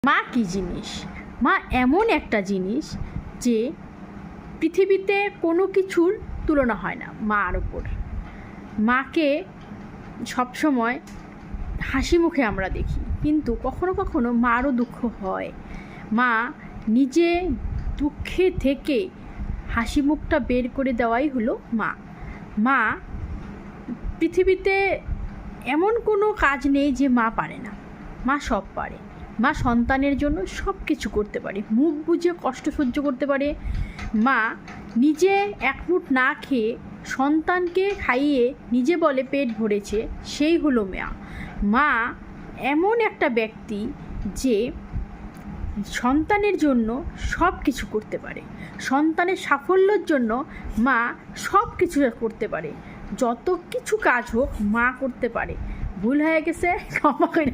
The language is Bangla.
মা কী জিনিস? মা এমন একটা জিনিস যে পৃথিবীতে কোনো কিছুর তুলনা হয় না মার ওপর। মাকে সবসময় হাসি মুখে আমরা দেখি, কিন্তু কখনো কখনো মারও দুঃখ হয়। মা নিজে দুঃখে থেকে হাসি মুখটা বের করে দেওয়াই হলো মা। মা পৃথিবীতে এমন কোনো কাজ নেই যে মা পারে না, মা সব পারে। মা সন্তানের জন্য সব কিছু করতে পারে, মুখ বুজে কষ্ট সহ্য করতে পারে। মা নিজে এক মুঠ না খেয়ে সন্তানকে খাইয়ে নিজে বলে পেট ভরেছে, সেই হলো মা। মা এমন একটা ব্যক্তি যে সন্তানের জন্য সব কিছু করতে পারে, সন্তানের সাফল্যের জন্য মা সব কিছু করতে পারে। যত কিছু কাজ হোক মা করতে পারে। ভুল হয়ে গেছে, ক্ষমা করে